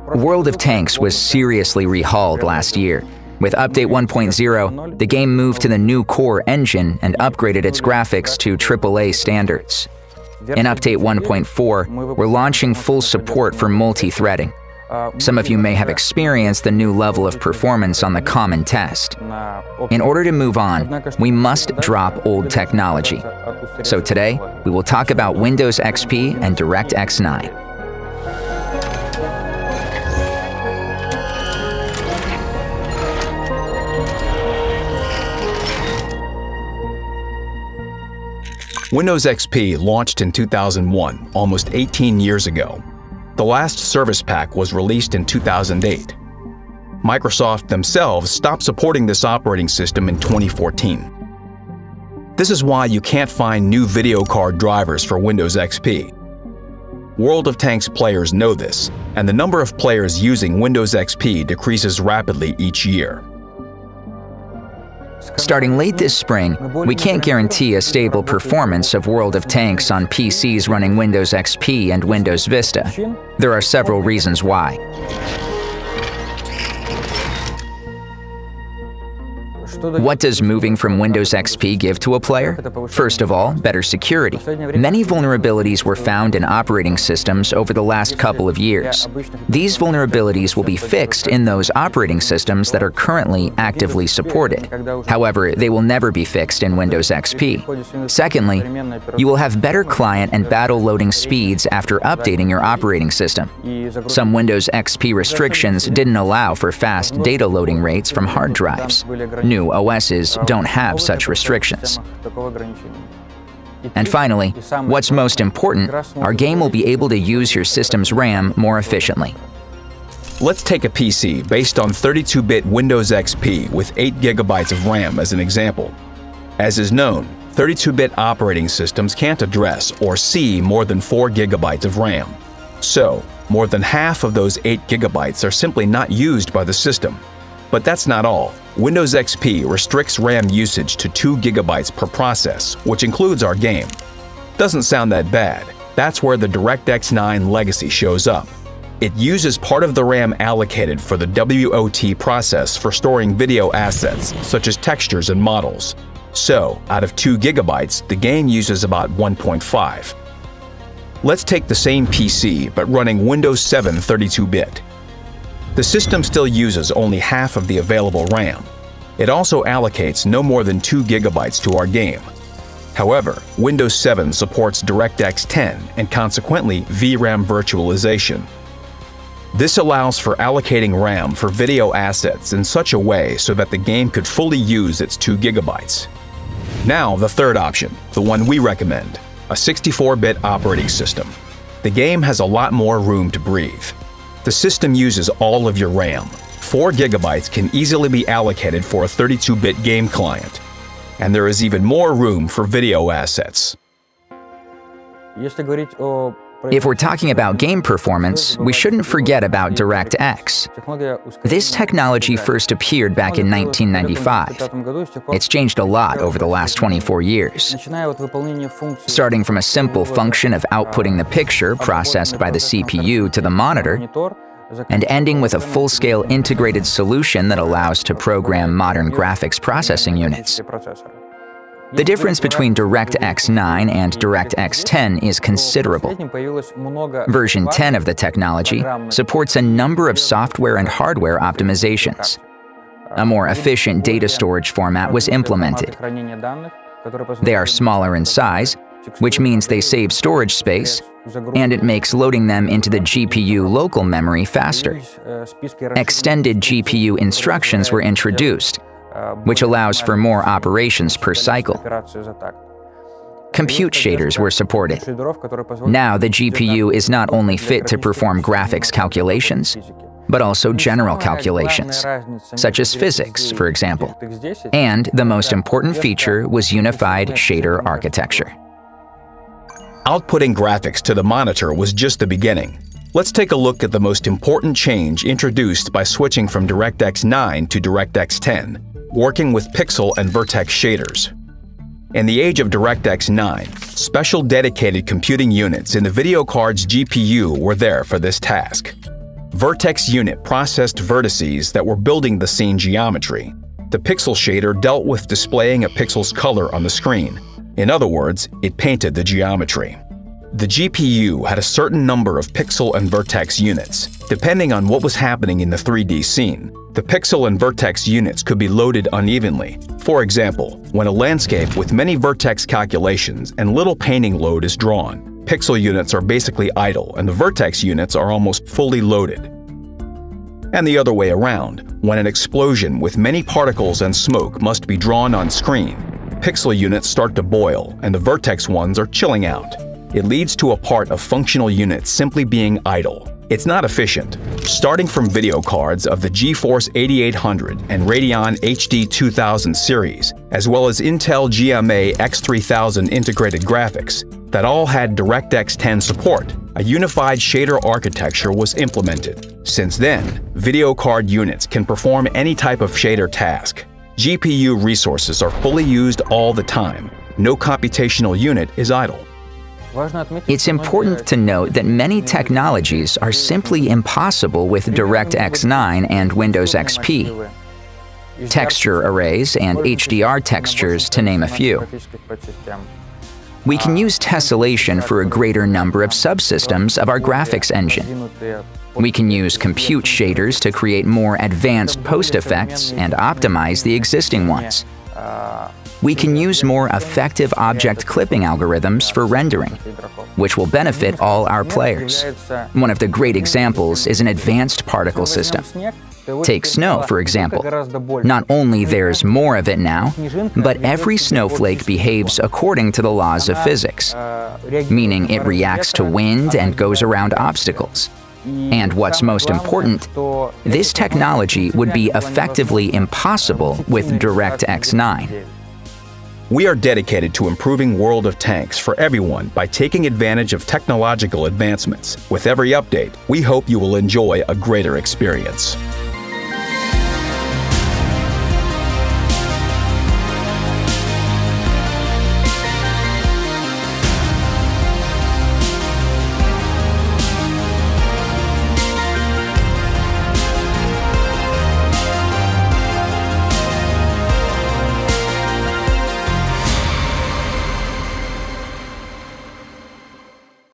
World of Tanks was seriously rehauled last year. With Update 1.0, the game moved to the new core engine and upgraded its graphics to AAA standards. In Update 1.4, we're launching full support for multi-threading. Some of you may have experienced the new level of performance on the common test. In order to move on, we must drop old technology. So today, we will talk about Windows XP and DirectX 9. Windows XP launched in 2001, almost 18 years ago. The last service pack was released in 2008. Microsoft themselves stopped supporting this operating system in 2014. This is why you can't find new video card drivers for Windows XP. World of Tanks players know this, and the number of players using Windows XP decreases rapidly each year. Starting late this spring, we can't guarantee a stable performance of World of Tanks on PCs running Windows XP and Windows Vista. There are several reasons why. What does moving from Windows XP give to a player? First of all, better security. Many vulnerabilities were found in operating systems over the last couple of years. These vulnerabilities will be fixed in those operating systems that are currently actively supported. However, they will never be fixed in Windows XP. Secondly, you will have better client and battle loading speeds after updating your operating system. Some Windows XP restrictions didn't allow for fast data loading rates from hard drives. New OSs don't have such restrictions. And finally, what's most important, our game will be able to use your system's RAM more efficiently. Let's take a PC based on 32-bit Windows XP with 8 GB of RAM as an example. As is known, 32-bit operating systems can't address or see more than 4 GB of RAM. So, more than half of those 8 GB are simply not used by the system. But that's not all. Windows XP restricts RAM usage to 2 GB per process, which includes our game. Doesn't sound that bad. That's where the DirectX 9 legacy shows up. It uses part of the RAM allocated for the WOT process for storing video assets, such as textures and models. So, out of 2 GB, the game uses about 1.5. Let's take the same PC, but running Windows 7 32-bit. The system still uses only half of the available RAM. It also allocates no more than 2 GB to our game. However, Windows 7 supports DirectX 10 and consequently VRAM virtualization. This allows for allocating RAM for video assets in such a way so that the game could fully use its 2 GB. Now the third option, the one we recommend, a 64-bit operating system. The game has a lot more room to breathe. The system uses all of your RAM. 4 GB can easily be allocated for a 32-bit game client. And there is even more room for video assets. If we're talking about game performance, we shouldn't forget about DirectX. This technology first appeared back in 1995. It's changed a lot over the last 24 years. Starting from a simple function of outputting the picture processed by the CPU to the monitor, and ending with a full-scale integrated solution that allows to program modern graphics processing units. The difference between DirectX 9 and DirectX 10 is considerable. Version 10 of the technology supports a number of software and hardware optimizations. A more efficient data storage format was implemented. They are smaller in size, which means they save storage space, and it makes loading them into the GPU local memory faster. Extended GPU instructions were introduced, which allows for more operations per cycle. Compute shaders were supported. Now the GPU is not only fit to perform graphics calculations, but also general calculations, such as physics, for example. And the most important feature was unified shader architecture. Outputting graphics to the monitor was just the beginning. Let's take a look at the most important change introduced by switching from DirectX 9 to DirectX 10, working with pixel and vertex shaders. In the age of DirectX 9, special dedicated computing units in the video card's GPU were there for this task. Vertex unit processed vertices that were building the scene geometry. The pixel shader dealt with displaying a pixel's color on the screen. In other words, it painted the geometry. The GPU had a certain number of pixel and vertex units. Depending on what was happening in the 3D scene, the pixel and vertex units could be loaded unevenly. For example, when a landscape with many vertex calculations and little painting load is drawn, pixel units are basically idle and the vertex units are almost fully loaded. And the other way around, when an explosion with many particles and smoke must be drawn on screen, pixel units start to boil and the vertex ones are chilling out. It leads to a part of functional units simply being idle. It's not efficient. Starting from video cards of the GeForce 8800 and Radeon HD 2000 series, as well as Intel GMA X3000 integrated graphics, that all had DirectX 10 support, a unified shader architecture was implemented. Since then, video card units can perform any type of shader task. GPU resources are fully used all the time. No computational unit is idle. It's important to note that many technologies are simply impossible with DirectX 9 and Windows XP. Texture arrays and HDR textures, to name a few. We can use tessellation for a greater number of subsystems of our graphics engine. We can use compute shaders to create more advanced post-effects and optimize the existing ones. We can use more effective object clipping algorithms for rendering, which will benefit all our players. One of the great examples is an advanced particle system. Take snow, for example. Not only there's more of it now, but every snowflake behaves according to the laws of physics, meaning it reacts to wind and goes around obstacles. And what's most important, this technology would be effectively impossible with DirectX 9. We are dedicated to improving World of Tanks for everyone by taking advantage of technological advancements. With every update, we hope you will enjoy a greater experience.